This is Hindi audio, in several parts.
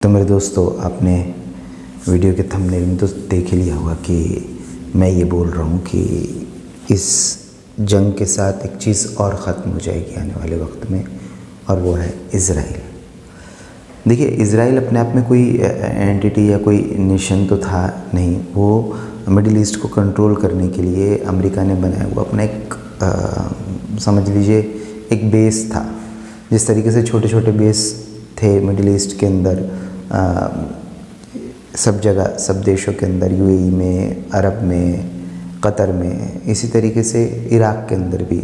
तो मेरे दोस्तों, आपने वीडियो के थंबनेल में तो देख ही लिया होगा कि मैं ये बोल रहा हूँ कि इस जंग के साथ एक चीज़ और ख़त्म हो जाएगी आने वाले वक्त में, और वो है इज़राइल। देखिए, इज़राइल अपने आप में कोई एंटिटी या कोई नेशन तो था नहीं। वो मिडिल ईस्ट को कंट्रोल करने के लिए अमेरिका ने बनाया हुआ अपना एक समझ लीजिए एक बेस था। जिस तरीके से छोटे छोटे बेस थे मिडिल ईस्ट के अंदर, सब जगह, सब देशों के अंदर, यूएई में, अरब में, कतर में, इसी तरीके से इराक़ के अंदर भी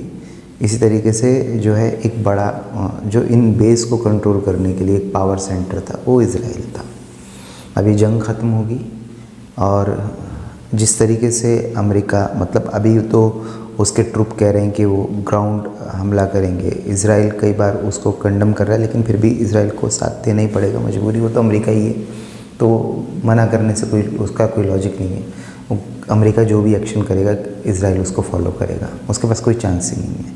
इसी तरीके से जो है एक बड़ा जो इन बेस को कंट्रोल करने के लिए एक पावर सेंटर था, वो इज़राइल था। अभी जंग ख़त्म होगी और जिस तरीके से अमेरिका, मतलब अभी तो उसके ट्रूप कह रहे हैं कि वो ग्राउंड हमला करेंगे। इज़राइल कई बार उसको कंडम कर रहा है, लेकिन फिर भी इज़राइल को साथ देना ही पड़ेगा, मजबूरी। वो तो अमेरिका ही है, तो मना करने से कोई उसका कोई लॉजिक नहीं है। अमेरिका जो भी एक्शन करेगा इज़राइल उसको फॉलो करेगा। उसके पास कोई चांस ही नहीं है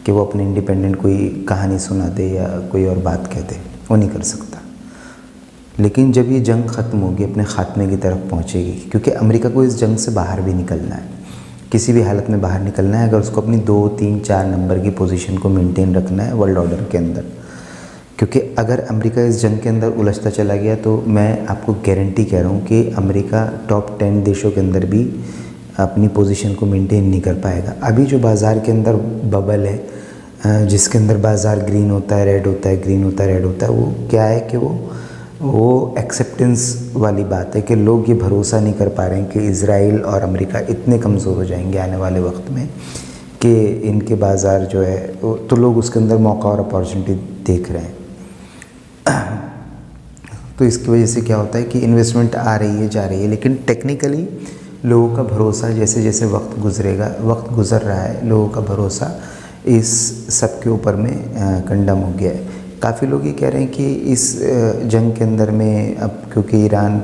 कि वो अपने इंडिपेंडेंट कोई कहानी सुना दे या कोई और बात कह दे, वो नहीं कर सकता। लेकिन जब ये जंग ख़त्म होगी, अपने ख़ात्मे की तरफ पहुँचेगी, क्योंकि अमेरिका को इस जंग से बाहर भी निकलना है, किसी भी हालत में बाहर निकलना है। अगर उसको अपनी 2, 3, 4 नंबर की पोजीशन को मेंटेन रखना है वर्ल्ड ऑर्डर के अंदर, क्योंकि अगर अमेरिका इस जंग के अंदर उलझता चला गया तो मैं आपको गारंटी कह रहा हूँ कि अमेरिका टॉप 10 देशों के अंदर भी अपनी पोजीशन को मेंटेन नहीं कर पाएगा। अभी जो बाज़ार के अंदर बबल है, जिसके अंदर बाज़ार ग्रीन होता है, रेड होता है, ग्रीन होता है, रेड होता है, वो क्या है कि वो एक्सेप्टेंस वाली बात है कि लोग ये भरोसा नहीं कर पा रहे हैं कि इज़राइल और अमेरिका इतने कमज़ोर हो जाएंगे आने वाले वक्त में कि इनके बाज़ार जो है, तो लोग उसके अंदर मौका और अपॉर्चुनिटी देख रहे हैं। तो इसकी वजह से क्या होता है कि इन्वेस्टमेंट आ रही है, जा रही है, लेकिन टेक्निकली लोगों का भरोसा जैसे जैसे वक्त गुज़र रहा है, लोगों का भरोसा इस सब के ऊपर में कंडम हो गया है। काफ़ी लोग ये कह रहे हैं कि इस जंग के अंदर में अब क्योंकि ईरान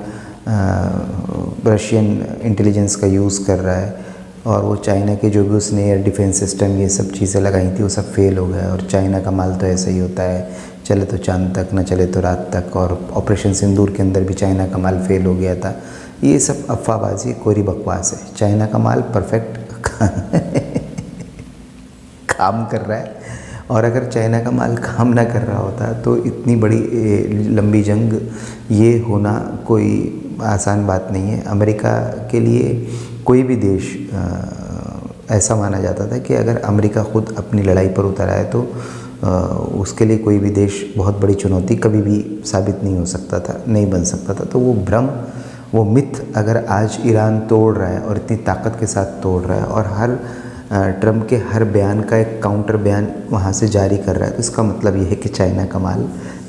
रशियन इंटेलिजेंस का यूज़ कर रहा है और वो चाइना के जो भी उसने एयर डिफेंस सिस्टम ये सब चीज़ें लगाई थी वो सब फेल हो गया। और चाइना का माल तो ऐसा ही होता है, चले तो चांद तक, ना चले तो रात तक। और ऑपरेशन सिंदूर के अंदर भी चाइना का माल फेल हो गया था। ये सब अफवाहबाजी, कोरी बकवास है। चाइना का माल परफेक्ट काम कर रहा है, और अगर चाइना का माल काम ना कर रहा होता तो इतनी बड़ी लंबी जंग ये होना कोई आसान बात नहीं है। अमेरिका के लिए कोई भी देश ऐसा माना जाता था कि अगर अमेरिका ख़ुद अपनी लड़ाई पर उतर आए तो उसके लिए कोई भी देश बहुत बड़ी चुनौती कभी भी साबित नहीं हो सकता था, नहीं बन सकता था। तो वो भ्रम, वो मिथ अगर आज ईरान तोड़ रहा है और इतनी ताकत के साथ तोड़ रहा है और हर ट्रम्प के हर बयान का एक काउंटर बयान वहाँ से जारी कर रहा है, तो इसका मतलब ये है कि चाइना का माल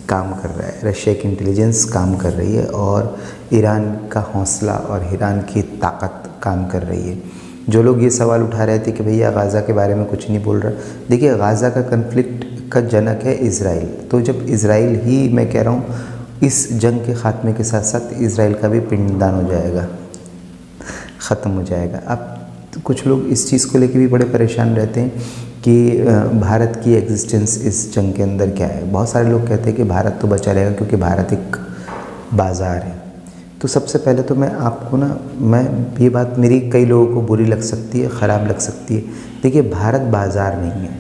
काम कर रहा है, रशिया की इंटेलिजेंस काम कर रही है और ईरान का हौसला और ईरान की ताकत काम कर रही है। जो लोग ये सवाल उठा रहे थे कि भैया गाज़ा के बारे में कुछ नहीं बोल रहा, देखिए गाज़ा का कन्फ्लिक्ट का जनक है इज़राइल। तो जब इज़राइल ही, मैं कह रहा हूँ, इस जंग के ख़ात्मे के साथ साथ इज़राइल का भी पिंडदान हो जाएगा, ख़त्म हो जाएगा। अब तो कुछ लोग इस चीज़ को लेकर भी बड़े परेशान रहते हैं कि भारत की एग्जिस्टेंस इस जंग के अंदर क्या है। बहुत सारे लोग कहते हैं कि भारत तो बचा रहेगा क्योंकि भारत एक बाज़ार है। तो सबसे पहले तो मैं आपको ये बात मेरी कई लोगों को बुरी लग सकती है, ख़राब लग सकती है। देखिए, भारत बाज़ार नहीं है,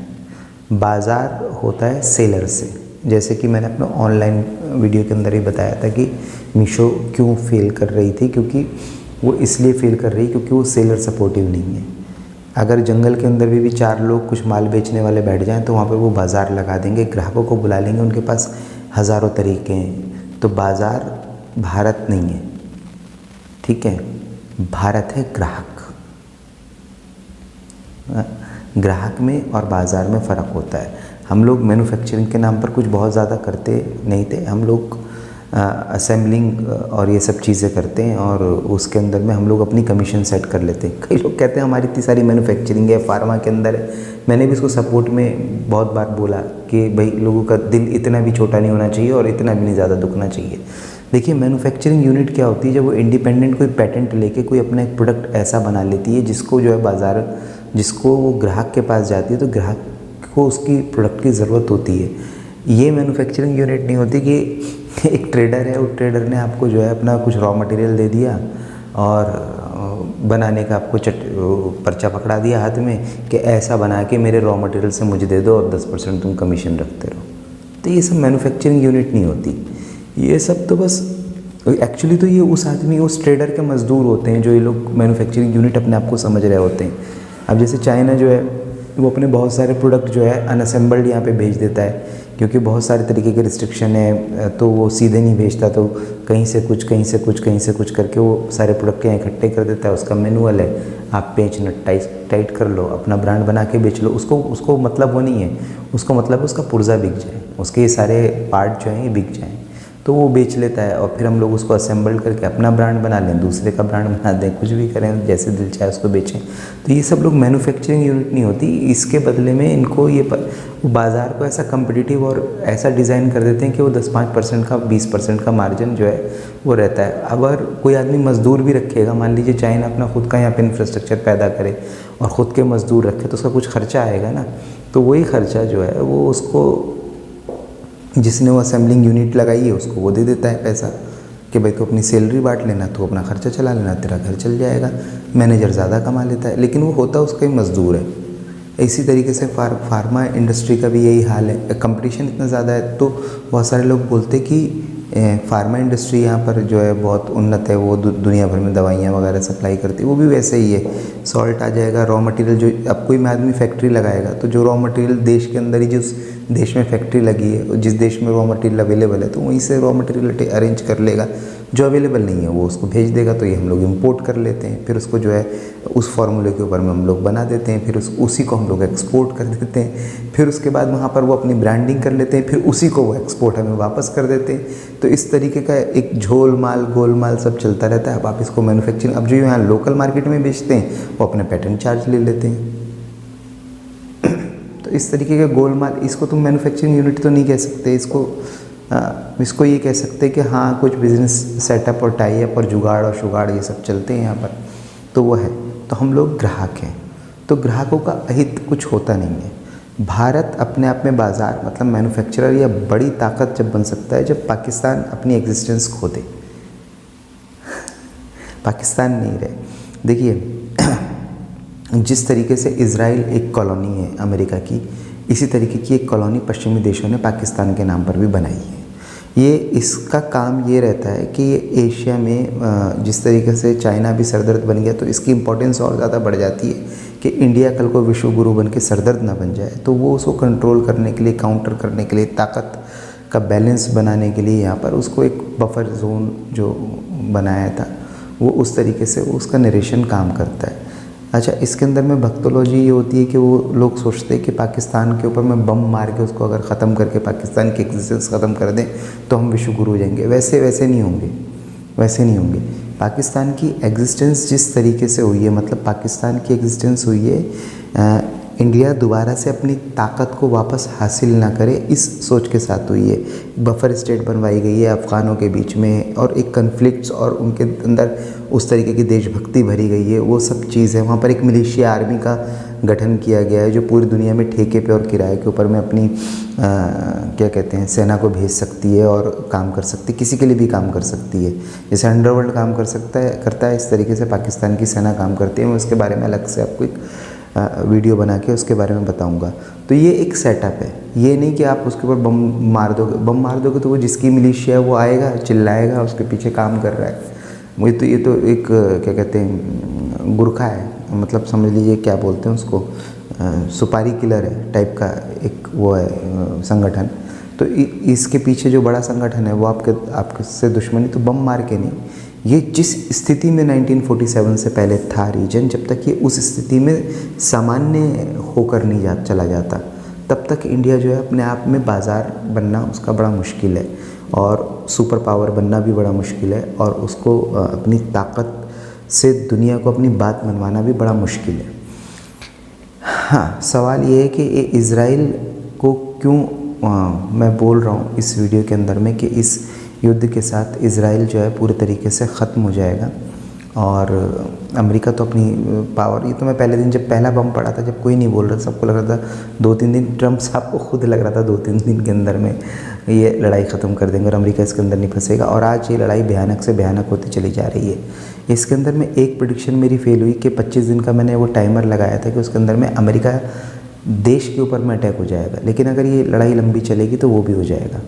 बाज़ार होता है सेलर से। जैसे कि मैंने अपने ऑनलाइन वीडियो के अंदर ही बताया था कि मीशो क्यों फेल कर रही थी, क्योंकि वो इसलिए फेल कर रही है क्योंकि वो सेलर सपोर्टिव नहीं है। अगर जंगल के अंदर भी 4 लोग कुछ माल बेचने वाले बैठ जाएं तो वहाँ पे वो बाज़ार लगा देंगे, ग्राहकों को बुला लेंगे, उनके पास हज़ारों तरीके हैं। तो बाज़ार भारत नहीं है, ठीक है, भारत है ग्राहक। ग्राहक में और बाज़ार में फ़र्क होता है। हम लोग मैन्युफैक्चरिंग के नाम पर कुछ बहुत ज़्यादा करते नहीं थे, हम लोग असेंबलिंग और ये सब चीज़ें करते हैं और उसके अंदर में हम लोग अपनी कमीशन सेट कर लेते हैं। कई लोग कहते हैं हमारी इतनी सारी मैन्युफैक्चरिंग है, फार्मा के अंदर है। मैंने भी इसको सपोर्ट में बहुत बार बोला कि भाई लोगों का दिल इतना भी छोटा नहीं होना चाहिए और इतना भी नहीं ज़्यादा दुखना चाहिए। देखिए, मैन्युफैक्चरिंग यूनिट क्या होती है, जब वो इंडिपेंडेंट कोई पेटेंट लेके कोई अपना एक प्रोडक्ट ऐसा बना लेती है जिसको जो है बाज़ार, जिसको वो ग्राहक के पास जाती है तो ग्राहक को उसकी प्रोडक्ट की ज़रूरत होती है। ये मैन्युफैक्चरिंग यूनिट नहीं होती कि एक ट्रेडर है, उस ट्रेडर ने आपको जो है अपना कुछ रॉ मटेरियल दे दिया और बनाने का आपको पर्चा पकड़ा दिया हाथ में कि ऐसा बना के मेरे रॉ मटेरियल से मुझे दे दो और 10% तुम कमीशन रखते रहो। तो ये सब मैन्युफैक्चरिंग यूनिट नहीं होती, ये सब तो बस एक्चुअली तो ये उस आदमी, उस ट्रेडर के मज़दूर होते हैं जो ये लोग मैन्युफैक्चरिंग यूनिट अपने आप को समझ रहे होते हैं। अब जैसे चाइना जो है वो अपने बहुत सारे प्रोडक्ट जो है अनअसेंबल्ड यहाँ पे भेज देता है, क्योंकि बहुत सारे तरीके के रिस्ट्रिक्शन है, तो वो सीधे नहीं भेजता, तो कहीं से कुछ कहीं से कुछ कहीं से कुछ करके वो सारे प्रोडक्ट यहाँ इकट्ठे कर देता है। उसका मैनुअल है, आप पेच नट टाइट कर लो, अपना ब्रांड बना के बेच लो। उसको मतलब वो नहीं है, उसको मतलब उसका पुर्जा बिक जाए, उसके ये सारे पार्ट जो हैं ये बिक जाएँ, तो वो बेच लेता है। और फिर हम लोग उसको असेंबल करके अपना ब्रांड बना लें, दूसरे का ब्रांड बना दें, कुछ भी करें, जैसे दिल चाहे उसको बेचें। तो ये सब लोग मैन्युफैक्चरिंग यूनिट नहीं होती। इसके बदले में इनको वो बाज़ार को ऐसा कम्पिटिटिव और ऐसा डिज़ाइन कर देते हैं कि वो 10-5% का 20% का मार्जिन जो है वो रहता है। अगर कोई आदमी मज़दूर भी रखेगा, मान लीजिए चाइना अपना खुद का यहाँ पे इंफ्रास्ट्रक्चर पैदा करे और ख़ुद के मज़दूर रखे, तो उसका कुछ खर्चा आएगा ना, तो वही खर्चा जो है वो उसको, जिसने वो असेंबलिंग यूनिट लगाई है उसको वो दे देता है पैसा कि भाई तो अपनी सैलरी बांट लेना, तो अपना खर्चा चला लेना, तेरा घर चल जाएगा। मैनेजर ज़्यादा कमा लेता है, लेकिन वो होता उसका ही मज़दूर है। इसी तरीके से फार्मा इंडस्ट्री का भी यही हाल है। कंपटीशन इतना ज़्यादा है तो बहुत सारे लोग बोलते कि फार्मा इंडस्ट्री यहाँ पर जो है बहुत उन्नत है, वो दुनिया भर में दवाइयाँ वगैरह सप्लाई करती है। वो भी वैसे ही है, सॉल्ट आ जाएगा, रॉ मटेरियल जो अब कोई आदमी फैक्ट्री लगाएगा तो जो रॉ मटेरियल देश के अंदर ही जिस देश में फैक्ट्री लगी है, जिस देश में रॉ मटेरियल अवेलेबल है, तो वहीं से रॉ मटेरियल अरेंज कर लेगा। जो अवेलेबल नहीं है वो उसको भेज देगा, तो ये हम लोग इंपोर्ट कर लेते हैं, फिर उसको जो है उस फार्मूले के ऊपर में हम लोग बना देते हैं, फिर उसी को हम लोग एक्सपोर्ट कर देते हैं। फिर उसके बाद वहाँ पर वो अपनी ब्रांडिंग कर लेते हैं, फिर उसी को वो एक्सपोर्ट हमें वापस कर देते हैं। तो इस तरीके का एक झोलमाल गोलमाल सब चलता रहता है। अब आप इसको मैन्युफैक्चरिंग, अब जो यहाँ लोकल मार्केट में बेचते हैं वो अपने पेटेंट चार्ज ले लेते हैं। तो इस तरीके का गोलमाल, इसको तुम मैन्युफैक्चरिंग यूनिट तो नहीं कह सकते, इसको ये कह सकते हैं कि हाँ कुछ बिज़नेस सेटअप और टाई अप और जुगाड़ और शुगाड़ ये सब चलते हैं यहाँ पर, तो वो है। तो हम लोग ग्राहक हैं, तो ग्राहकों का अहित कुछ होता नहीं है। भारत अपने आप में बाज़ार मतलब मैन्युफैक्चरर या बड़ी ताकत जब बन सकता है जब पाकिस्तान अपनी एग्जिस्टेंस खो दे। पाकिस्तान नहीं रहे। देखिए जिस तरीके से इज़राइल एक कॉलोनी है अमेरिका की, इसी तरीके की एक कॉलोनी पश्चिमी देशों ने पाकिस्तान के नाम पर भी बनाई है। ये इसका काम ये रहता है कि ये एशिया में जिस तरीके से चाइना भी सरदर्द बन गया, तो इसकी इम्पोर्टेंस और ज़्यादा बढ़ जाती है कि इंडिया कल को विश्व गुरु बन के सरदर्द ना बन जाए। तो वो उसको कंट्रोल करने के लिए, काउंटर करने के लिए, ताकत का बैलेंस बनाने के लिए यहाँ पर उसको एक बफर जोन जो बनाया था, वो उस तरीके से उसका नरेशन काम करता है। अच्छा, इसके अंदर में भक्तोलॉजी ये होती है कि वो लोग सोचते हैं कि पाकिस्तान के ऊपर में बम मार के उसको अगर ख़त्म करके पाकिस्तान की एग्जिस्टेंस ख़त्म कर दें तो हम विश्व गुरु हो जाएंगे। वैसे नहीं होंगे, वैसे नहीं होंगे। पाकिस्तान की एग्जिस्टेंस जिस तरीके से हुई है, मतलब पाकिस्तान की एग्जिस्टेंस हुई है इंडिया दोबारा से अपनी ताकत को वापस हासिल ना करे, इस सोच के साथ हुई है। बफर स्टेट बनवाई गई है अफ़गानों के बीच में, और एक कन्फ्लिक्ट्स और उनके अंदर उस तरीके की देशभक्ति भरी गई है, वो सब चीज़ है। वहाँ पर एक मिलिशिया आर्मी का गठन किया गया है जो पूरी दुनिया में ठेके पे और किराए के ऊपर में अपनी क्या कहते हैं सेना को भेज सकती है और काम कर सकती है, किसी के लिए भी काम कर सकती है। जैसे अंडरवर्ल्ड काम करता है, इस तरीके से पाकिस्तान की सेना काम करती है। मैं उसके बारे में अलग से आपको एक वीडियो बना के उसके बारे में बताऊंगा। तो ये एक सेटअप है, ये नहीं कि आप उसके ऊपर बम मार दोगे तो वो जिसकी मिलिशिया है वो आएगा, चिल्लाएगा, उसके पीछे काम कर रहा है। ये तो एक क्या कहते हैं गुरखा है, मतलब समझ लीजिए क्या बोलते हैं उसको, सुपारी किलर है टाइप का एक वो है संगठन। तो इसके पीछे जो बड़ा संगठन है वो आपके से दुश्मनी तो बम मार के नहीं, ये जिस स्थिति में 1947 से पहले था रीजन, जब तक ये उस स्थिति में सामान्य होकर नहीं चला जाता, तब तक इंडिया जो है अपने आप में बाज़ार बनना उसका बड़ा मुश्किल है, और सुपर पावर बनना भी बड़ा मुश्किल है, और उसको अपनी ताकत से दुनिया को अपनी बात मनवाना भी बड़ा मुश्किल है। हाँ, सवाल ये है कि ये इज़राइल को क्यों मैं बोल रहा हूँ इस वीडियो के अंदर में कि इस युद्ध के साथ इज़राइल जो है पूरे तरीके से ख़त्म हो जाएगा, और अमेरिका तो अपनी पावर, ये तो मैं पहले दिन जब पहला बम पड़ा था, जब कोई नहीं बोल रहा था, सबको लग रहा था 2-3 दिन, ट्रम्प साहब को खुद लग रहा था 2-3 दिन के अंदर में ये लड़ाई ख़त्म कर देंगे और अमेरिका इसके अंदर नहीं फंसेगा। और आज ये लड़ाई भयानक से भयानक होती चली जा रही है। इसके अंदर में एक प्रेडिक्शन मेरी फेल हुई कि 25 दिन का मैंने वो टाइमर लगाया था कि उसके अंदर में अमेरिका देश के ऊपर में अटैक हो जाएगा, लेकिन अगर ये लड़ाई लंबी चलेगी तो वो भी हो जाएगा।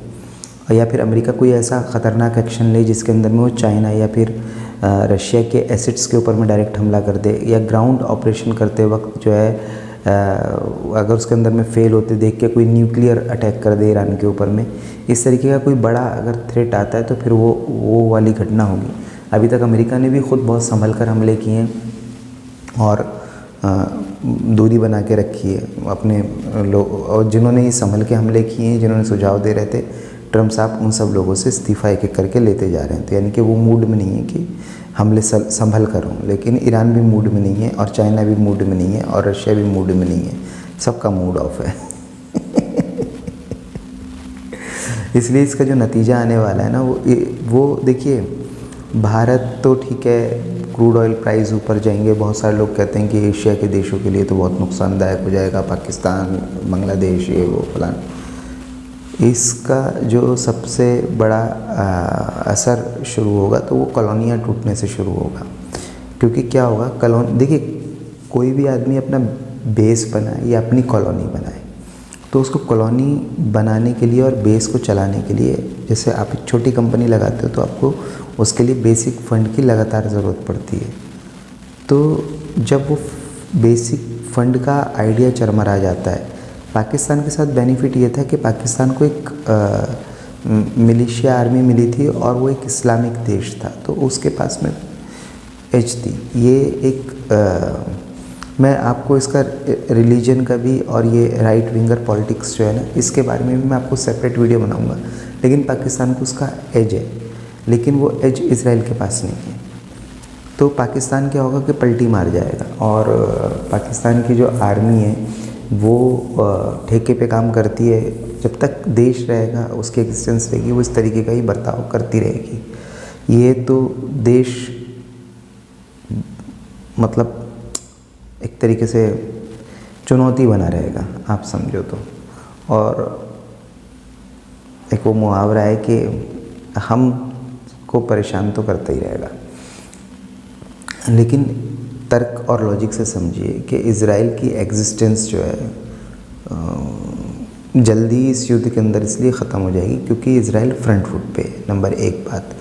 या फिर अमेरिका कोई ऐसा ख़तरनाक एक्शन ले जिसके अंदर में वो चाइना या फिर रशिया के एसेट्स के ऊपर में डायरेक्ट हमला कर दे, या ग्राउंड ऑपरेशन करते वक्त जो है अगर उसके अंदर में फेल होते देख के कोई न्यूक्लियर अटैक कर दे ईरान के ऊपर में, इस तरीके का कोई बड़ा अगर थ्रेट आता है तो फिर वो वाली घटना होगी। अभी तक अमेरिका ने भी ख़ुद बहुत संभल कर हमले किए हैं और दूरी बना के रखी है अपने लोग, और जिन्होंने ये संभल के हमले किए हैं, जिन्होंने सुझाव दे रहे थे ट्रम्प साहब, उन सब लोगों से इस्तीफ़ा एक एक करके लेते जा रहे हैं। तो यानी कि वो मूड में नहीं है कि हमले संभल कर हों, लेकिन ईरान भी मूड में नहीं है और चाइना भी मूड में नहीं है और रशिया भी मूड में नहीं है, सबका मूड ऑफ है। इसलिए इसका जो नतीजा आने वाला है ना, वो देखिए, भारत तो ठीक है, क्रूड ऑयल प्राइस ऊपर जाएंगे, बहुत सारे लोग कहते हैं कि एशिया के देशों के लिए तो बहुत नुकसानदायक हो जाएगा, पाकिस्तान, बांग्लादेश, ये वो फलान। इसका जो सबसे बड़ा असर शुरू होगा तो वो कॉलोनियाँ टूटने से शुरू होगा। क्योंकि क्या होगा, देखिए, कोई भी आदमी अपना बेस बनाए या अपनी कॉलोनी बनाए, तो उसको कॉलोनी बनाने के लिए और बेस को चलाने के लिए, जैसे आप एक छोटी कंपनी लगाते हो तो आपको उसके लिए बेसिक फ़ंड की लगातार ज़रूरत पड़ती है। तो जब वो बेसिक फ़ंड का आइडिया चरमरा जाता है, पाकिस्तान के साथ बेनिफिट ये था कि पाकिस्तान को एक मिलिशिया आर्मी मिली थी और वो एक इस्लामिक देश था, तो उसके पास में एज थी। ये एक मैं आपको इसका रिलीजन का भी और ये राइट विंगर पॉलिटिक्स जो है ना, इसके बारे में भी मैं आपको सेपरेट वीडियो बनाऊंगा। लेकिन पाकिस्तान को उसका एज है, लेकिन वो एज इज़राइल के पास नहीं है। तो पाकिस्तान क्या होगा कि पलटी मार जाएगा, और पाकिस्तान की जो आर्मी है वो ठेके पे काम करती है। जब तक देश रहेगा, उसकी एग्जिस्टेंस रहेगी, वो इस तरीके का ही बर्ताव करती रहेगी। ये तो देश मतलब एक तरीके से चुनौती बना रहेगा, आप समझो तो। और एक वो मुहावरा है कि हम को परेशान तो करता ही रहेगा। लेकिन तर्क और लॉजिक से समझिए कि इज़राइल की एग्जिस्टेंस जो है जल्दी इस युद्ध के अंदर इसलिए ख़त्म हो जाएगी क्योंकि इज़राइल फ्रंट फुट पे, नंबर एक बात।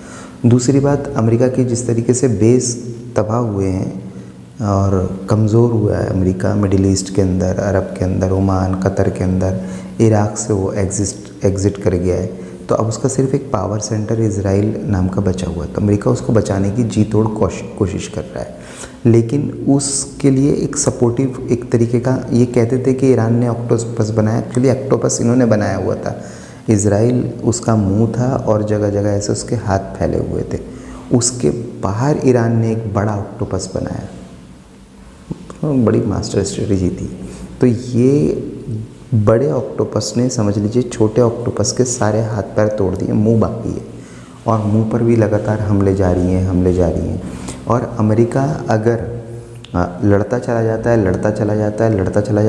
दूसरी बात, अमेरिका की जिस तरीके से बेस तबाह हुए हैं और कमज़ोर हुआ है अमेरिका मिडिल ईस्ट के अंदर, अरब के अंदर, ओमान, कतर के अंदर, इराक़ से वो एग्ज़िट कर गया है, तो अब उसका सिर्फ एक पावर सेंटर इज़राइल नाम का बचा हुआ है। तो अमेरिका उसको बचाने की जी तोड़ कोशिश कर रहा है, लेकिन उसके लिए एक सपोर्टिव एक तरीके का, ये कहते थे कि ईरान ने ऑक्टोपस बनाया, एक्चुअली ऑक्टोपस इन्होंने बनाया हुआ था। इज़राइल उसका मुंह था और जगह जगह ऐसे उसके हाथ फैले हुए थे। उसके बाहर ईरान ने एक बड़ा ऑक्टोपस बनाया, बड़ी मास्टर स्ट्रेटजी थी। तो ये बड़े ऑक्टोपस ने, समझ लीजिए, छोटे ऑक्टोपस के सारे हाथ पैर तोड़ दिए, मुंह बाकी है, और मुंह पर भी लगातार हमले जारी हैं। और अमेरिका अगर लड़ता चला जाता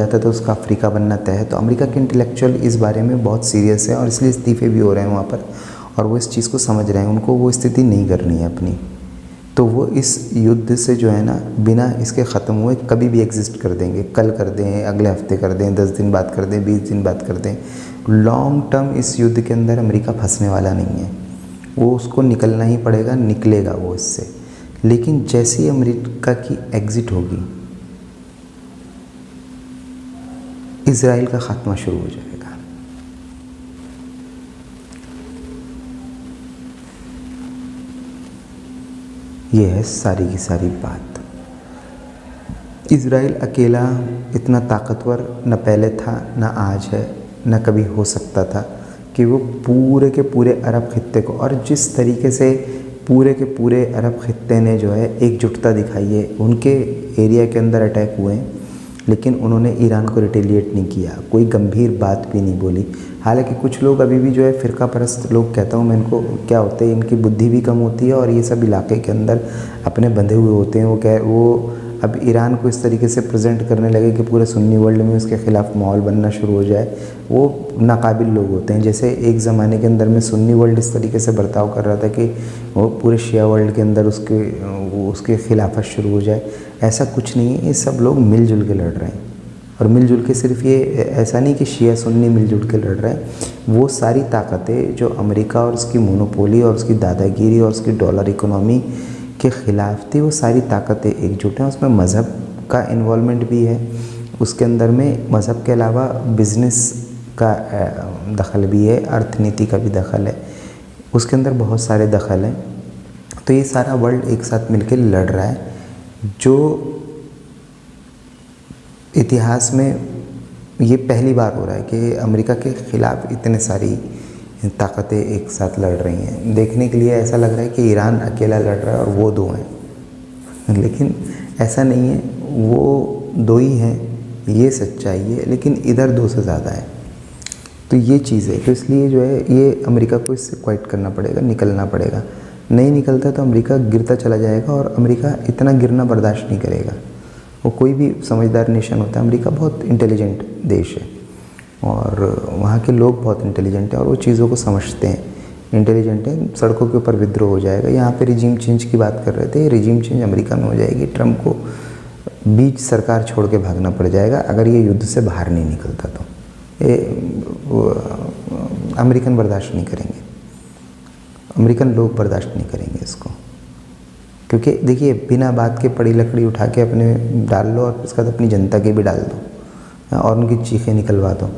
है तो उसका अफ्रीका बनना तय है। तो अमेरिका के इंटेलेक्चुअल इस बारे में बहुत सीरियस है और इसलिए इस्तीफे भी हो रहे हैं वहाँ पर, और वो इस चीज़ को समझ रहे हैं, उनको वो स्थिति नहीं करनी है अपनी। तो वो इस युद्ध से जो है ना, बिना इसके ख़त्म हुए कभी भी एग्जिस्ट कर देंगे, कल कर दें, अगले हफ्ते कर दें, 10 दिन बाद कर दें, 20 दिन बाद कर दें। लॉन्ग टर्म इस युद्ध के अंदर अमेरिका फंसने वाला नहीं है, वो उसको निकलना ही पड़ेगा, निकलेगा वो इससे। लेकिन जैसे ही अमेरिका की एग्ज़िट होगी, इज़राइल का ख़ात्मा शुरू हो जाएगा। ये है सारी की सारी बात। इज़राइल अकेला इतना ताकतवर न पहले था, न आज है, न कभी हो सकता था कि वो पूरे के पूरे अरब खित्ते को, और जिस तरीके से पूरे के पूरे अरब खित्ते ने जो है एकजुटता दिखाई है, उनके एरिया के अंदर अटैक हुए हैं, लेकिन उन्होंने ईरान को रिटेलिएट नहीं किया, कोई गंभीर बात भी नहीं बोली। हालांकि कुछ लोग अभी भी जो है फ़िरका परस्त लोग, कहता हूँ मैं इनको, क्या होते हैं, इनकी बुद्धि भी कम होती है और ये सब इलाके के अंदर अपने बंधे हुए होते हैं। वो अब ईरान को इस तरीके से प्रेजेंट करने लगे कि पूरे सुन्नी वर्ल्ड में उसके ख़िलाफ़ माहौल बनना शुरू हो जाए। वो नाकाबिल लोग होते हैं। जैसे एक ज़माने के अंदर में सुन्नी वर्ल्ड इस तरीके से बर्ताव कर रहा था कि वो पूरे शिया वर्ल्ड के अंदर उसके खिलाफत शुरू हो जाए। ऐसा कुछ नहीं है, ये सब लोग मिलजुल के लड़ रहे हैं। और मिलजुल के सिर्फ ये ऐसा नहीं कि शिया सुन्नी मिलजुल के लड़ रहे हैं, वो सारी ताकतें जो अमेरिका और उसकी मोनोपोली और उसकी दादागिरी और उसकी डॉलर इकोनॉमी के ख़िलाफ़ थी, वो सारी ताकतें एकजुट हैं। उसमें मज़हब का इन्वॉल्वमेंट भी है, उसके अंदर में मज़हब के अलावा बिज़नेस का दखल भी है, अर्थनीति का भी दखल है, उसके अंदर बहुत सारे दखल हैं। तो ये सारा वर्ल्ड एक साथ मिलकर लड़ रहा है, जो इतिहास में ये पहली बार हो रहा है कि अमेरिका के ख़िलाफ़ इतने सारी ताकतें एक साथ लड़ रही हैं। देखने के लिए ऐसा लग रहा है कि ईरान अकेला लड़ रहा है और वो दो हैं, लेकिन ऐसा नहीं है, वो दो ही हैं, ये सच्चाई है, लेकिन इधर दो से ज़्यादा है। तो ये चीज़ है। तो इसलिए जो है ये अमेरिका को इससे क्वाइट करना पड़ेगा, निकलना पड़ेगा। नहीं निकलता तो अमेरिका गिरता चला जाएगा, और अमेरिका इतना गिरना बर्दाश्त नहीं करेगा। वो कोई भी समझदार नेशन होता है, अमेरिका बहुत इंटेलिजेंट देश है और वहाँ के लोग बहुत इंटेलिजेंट हैं और वो चीज़ों को समझते हैं, इंटेलिजेंट हैं। सड़कों के ऊपर विद्रोह हो जाएगा। यहाँ पे रिजीम चेंज की बात कर रहे थे, रिजीम चेंज अमेरिका में हो जाएगी। ट्रम्प को बीच सरकार छोड़ के भागना पड़ जाएगा अगर ये युद्ध से बाहर नहीं निकलता। तो ये अमेरिकन बर्दाश्त नहीं करेंगे, अमेरिकन लोग बर्दाश्त नहीं करेंगे इसको। क्योंकि देखिए, बिना बात के पड़ी लकड़ी उठा के अपने डाल लो और उसके बाद अपनी जनता के भी डाल दो और उनकी चीखें निकलवा दो,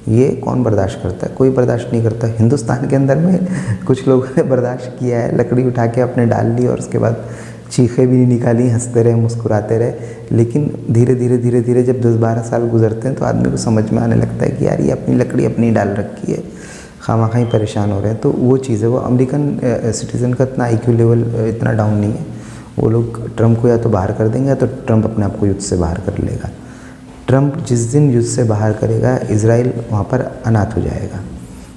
ये कौन बर्दाश्त करता है? कोई बर्दाश्त नहीं करता। हिंदुस्तान के अंदर में कुछ लोगों ने बर्दाश्त किया है, लकड़ी उठा के अपने डाल ली और उसके बाद चीखें भी नहीं निकाली, हंसते रहे, मुस्कुराते रहे। लेकिन धीरे धीरे धीरे धीरे जब 10-12 साल गुजरते हैं तो आदमी को समझ में आने लगता है कि यार ये अपनी लकड़ी अपनी डाल रखी है, खामखा ही परेशान हो रहे हैं। तो वो चीज़ है। वो अमेरिकन सिटीज़न का इतना IQ लेवल इतना डाउन नहीं है। वो लोग ट्रम्प को या तो बाहर कर देंगे या तो ट्रम्प अपने आप को युद्ध से बाहर कर लेगा। ट्रम्प जिस दिन युद्ध से बाहर करेगा, इजराइल वहाँ पर अनाथ हो जाएगा।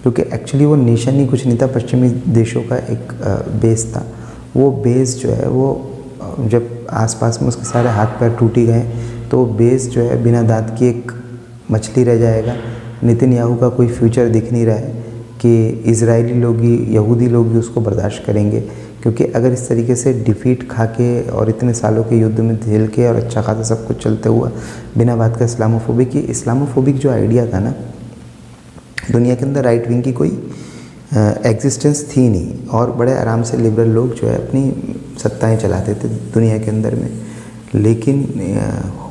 क्योंकि एक्चुअली वो नेशन ही कुछ नहीं था, पश्चिमी देशों का एक बेस था। वो बेस जो है वो जब आसपास में उसके सारे हाथ पैर टूट ही गए तो वो बेस जो है बिना दांत की एक मछली रह जाएगा। नेतन्याहू का कोई फ्यूचर दिख नहीं रहा है कि इजरायली लोग ही, यहूदी लोग ही उसको बर्दाश्त करेंगे। क्योंकि अगर इस तरीके से डिफीट खा के और इतने सालों के युद्ध में झेल के और अच्छा खासा सब कुछ चलते हुआ बिना बात का इस्लामोफोबिक जो आइडिया था ना, दुनिया के अंदर राइट विंग की कोई एग्जिस्टेंस थी नहीं और बड़े आराम से लिबरल लोग जो है अपनी सत्ताएं चलाते थे दुनिया के अंदर में। लेकिन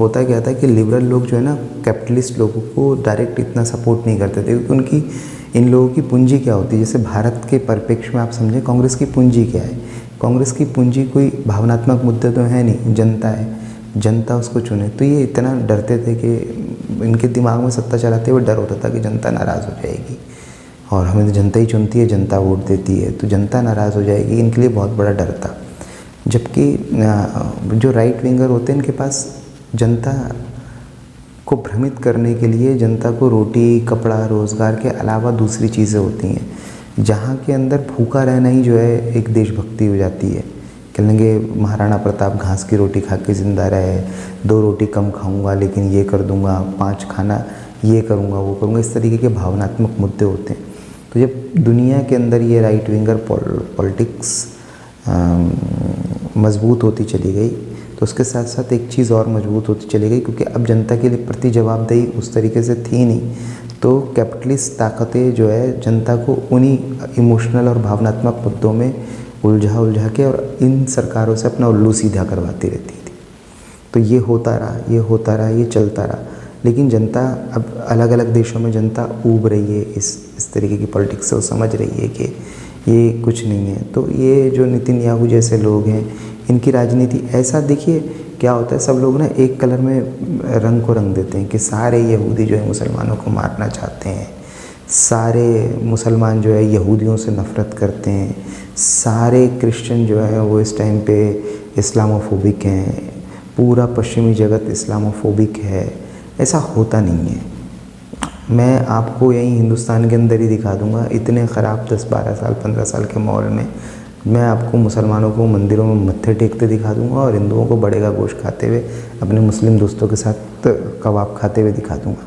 होता क्या था कि लिबरल लोग जो है ना, कैपिटलिस्ट लोगों को डायरेक्ट इतना सपोर्ट नहीं करते थे, क्योंकि उनकी, इन लोगों की पूंजी क्या होती है। जैसे भारत के परिप्रेक्ष्य में आप समझें, कांग्रेस की पूंजी क्या है? कांग्रेस की पूंजी कोई भावनात्मक मुद्दे तो है नहीं, जनता है, जनता उसको चुने। तो ये इतना डरते थे कि इनके दिमाग में सत्ता चलाते हुए डर होता था कि जनता नाराज़ हो जाएगी और हमें तो जनता ही चुनती है, जनता वोट देती है, तो जनता नाराज़ हो जाएगी। इनके लिए बहुत बड़ा डर था। जबकि जो राइट विंगर होते हैं, इनके पास जनता को भ्रमित करने के लिए, जनता को रोटी कपड़ा रोज़गार के अलावा दूसरी चीज़ें होती हैं, जहाँ के अंदर भूखा रहना ही जो है एक देशभक्ति हो जाती है। कहेंगे महाराणा प्रताप घास की रोटी खा के ज़िंदा रहे, 2 रोटी कम खाऊंगा लेकिन ये कर दूंगा, 5 खाना ये करूंगा वो करूंगा, इस तरीके के भावनात्मक मुद्दे होते हैं। तो जब दुनिया के अंदर ये राइट विंगर पॉलिटिक्स मजबूत होती चली गई तो उसके साथ साथ एक चीज़ और मजबूत होती चली गई, क्योंकि अब जनता के लिए प्रति जवाबदेही उस तरीके से थी नहीं। तो कैपिटलिस्ट ताकतें जो है जनता को उन्हीं इमोशनल और भावनात्मक मुद्दों में उलझा के और इन सरकारों से अपना उल्लू सीधा करवाती रहती थी। तो ये होता रहा, ये चलता रहा। लेकिन जनता अब अलग अलग देशों में जनता ऊब रही है इस तरीके की पॉलिटिक्स से। वो समझ रही है कि ये कुछ नहीं है। तो ये जो नेतन्याहू जैसे लोग हैं, इनकी राजनीति ऐसा, देखिए क्या होता है, सब लोग ना एक कलर में रंग को रंग देते हैं कि सारे यहूदी जो है मुसलमानों को मारना चाहते हैं, सारे मुसलमान जो है यहूदियों से नफ़रत करते हैं, सारे क्रिश्चियन जो है वो इस टाइम पे इस्लामोफोबिक हैं, पूरा पश्चिमी जगत इस्लामोफोबिक है, ऐसा होता नहीं है। मैं आपको यहीं हिंदुस्तान के अंदर ही दिखा दूँगा, इतने ख़राब 10-12 साल 15 साल के माहौल में मैं आपको मुसलमानों को मंदिरों में मत्थे टेकते दिखा दूँगा और हिंदुओं को बड़े का गोश्त खाते हुए अपने मुस्लिम दोस्तों के साथ कबाब खाते हुए दिखा दूँगा।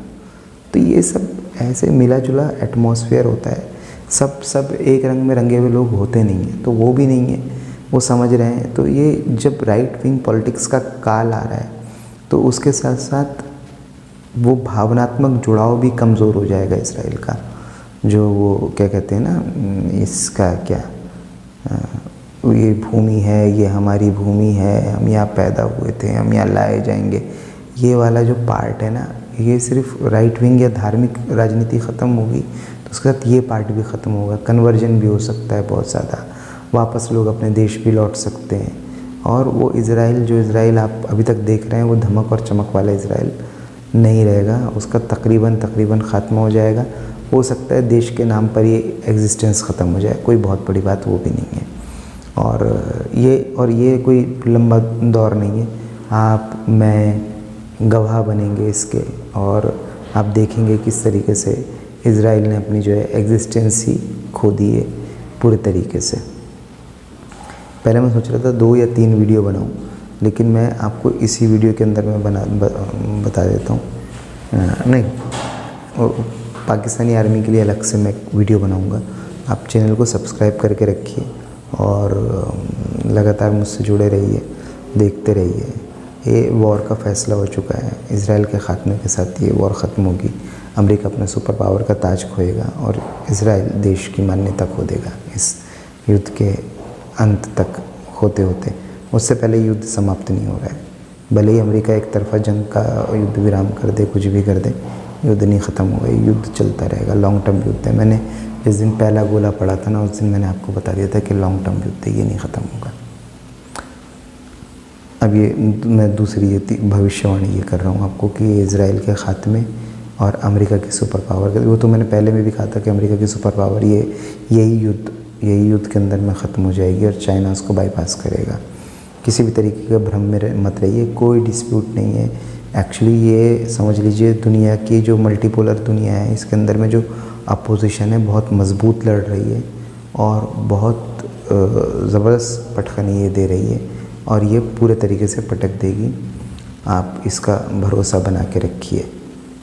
तो ये सब ऐसे मिला जुला एटमॉस्फेयर होता है। सब एक रंग में रंगे हुए लोग होते नहीं हैं, तो वो भी नहीं है, वो समझ रहे हैं। तो ये जब राइट विंग पॉलिटिक्स का काल आ रहा है तो उसके साथ साथ वो भावनात्मक जुड़ाव भी कमज़ोर हो जाएगा इसराइल का। जो वो क्या कहते हैं ना, इसका क्या ये भूमि है, ये हमारी भूमि है, हम यहाँ पैदा हुए थे, हम यहाँ लाए जाएंगे, ये वाला जो पार्ट है ना, ये सिर्फ राइट विंग या धार्मिक राजनीति ख़त्म होगी तो उसके साथ ये पार्ट भी ख़त्म होगा। कन्वर्जन भी हो सकता है बहुत ज़्यादा, वापस लोग अपने देश भी लौट सकते हैं। और वो इज़राइल आप अभी तक देख रहे हैं, वो धमक और चमक वाला इज़राइल नहीं रहेगा, उसका तकरीबन ख़त्म हो जाएगा। हो सकता है देश के नाम पर ये एग्जिस्टेंस ख़त्म हो जाए, कोई बहुत बड़ी बात वो भी नहीं है। और ये कोई लंबा दौर नहीं है। आप मैं गवाह बनेंगे इसके और आप देखेंगे किस तरीके से इज़राइल ने अपनी जो है एग्जिस्टेंस ही खो दी है पूरे तरीके से। पहले मैं सोच रहा था 2 या 3 वीडियो बनाऊं, लेकिन मैं आपको इसी वीडियो के अंदर मैं बता देता हूँ। नहीं, पाकिस्तानी आर्मी के लिए अलग से मैं वीडियो बनाऊंगा। आप चैनल को सब्सक्राइब करके रखिए और लगातार मुझसे जुड़े रहिए, देखते रहिए। ये वॉर का फ़ैसला हो चुका है, इज़राइल के ख़ात्मे के साथ ये वॉर ख़त्म होगी। अमेरिका अपने सुपर पावर का ताज खोएगा और इज़राइल देश की मान्यता खो देगा इस युद्ध के अंत तक होते होते। उससे पहले युद्ध समाप्त नहीं हो रहा है। भले ही अमेरिका एक तरफा जंग का युद्ध विराम कर दे, कुछ भी कर दे, युद्ध नहीं ख़त्म होगा, युद्ध चलता रहेगा। लॉन्ग टर्म युद्ध है। मैंने जिस दिन पहला गोला पड़ा था ना, उस दिन मैंने आपको बता दिया था कि लॉन्ग टर्म युद्ध है, ये नहीं ख़त्म होगा। अब ये मैं दूसरी ये भविष्यवाणी ये कर रहा हूँ आपको कि इज़राइल के ख़ात्मे और अमेरिका की सुपर पावर का, वो तो मैंने पहले में भी कहा था कि अमेरिका की सुपर पावर यही युद्ध के अंदर में ख़त्म हो जाएगी और चाइना उसको बाईपास करेगा। किसी भी तरीके का भ्रम में मत रहिए, कोई डिस्प्यूट नहीं है। एक्चुअली ये समझ लीजिए दुनिया की जो मल्टीपोलर दुनिया है, इसके अंदर में जो अपोजिशन है बहुत मजबूत लड़ रही है और बहुत ज़बरदस्त पटखनी ये दे रही है और ये पूरे तरीके से पटक देगी। आप इसका भरोसा बना के रखिए,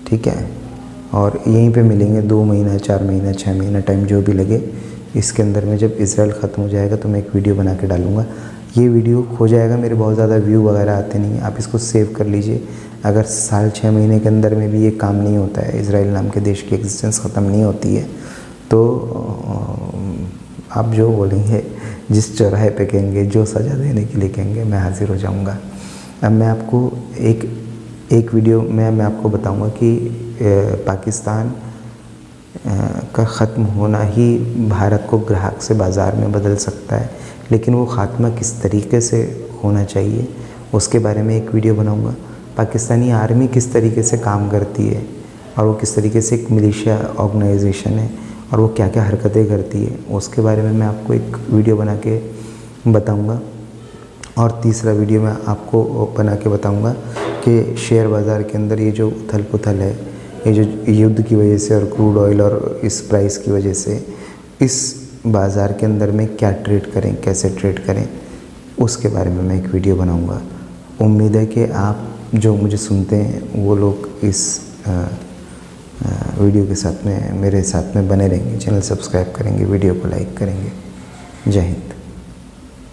ठीक है। और यहीं पे मिलेंगे 2 महीना 4 महीना 6 महीना टाइम जो भी लगे। इसके अंदर में जब इज़राइल ख़त्म हो जाएगा तो मैं एक वीडियो बना के डालूँगा। ये वीडियो खो जाएगा, मेरे बहुत ज़्यादा व्यू वगैरह आते नहीं हैं। आप इसको सेव कर लीजिए। अगर साल 6 महीने के अंदर में भी ये काम नहीं होता है, इज़राइल नाम के देश की एग्जिस्टेंस ख़त्म नहीं होती है, तो आप जो बोलेंगे, जिस चौराहे पे कहेंगे, जो सज़ा देने के लिए कहेंगे, मैं हाज़िर हो जाऊँगा। अब मैं आपको एक वीडियो में मैं आपको बताऊँगा कि पाकिस्तान का ख़त्म होना ही भारत को ग्राहक से बाज़ार में बदल सकता है, लेकिन वो ख़ात्मा किस तरीके से होना चाहिए उसके बारे में एक वीडियो बनाऊँगा। पाकिस्तानी आर्मी किस तरीके से काम करती है और वो किस तरीके से एक मिलिशिया ऑर्गेनाइजेशन है और वो क्या क्या हरकतें करती है, उसके बारे में मैं आपको एक वीडियो बना के बताऊँगा। और तीसरा वीडियो मैं आपको बना के बताऊँगा कि शेयर बाज़ार के अंदर ये जो उथल पुथल है, ये जो युद्ध की वजह से और क्रूड ऑयल और इस प्राइस की वजह से इस बाज़ार के अंदर में क्या ट्रेड करें, कैसे ट्रेड करें, उसके बारे में मैं एक वीडियो बनाऊंगा। उम्मीद है कि आप जो मुझे सुनते हैं वो लोग इस वीडियो के साथ में मेरे साथ में बने रहेंगे, चैनल सब्सक्राइब करेंगे, वीडियो को लाइक करेंगे। जय हिंद।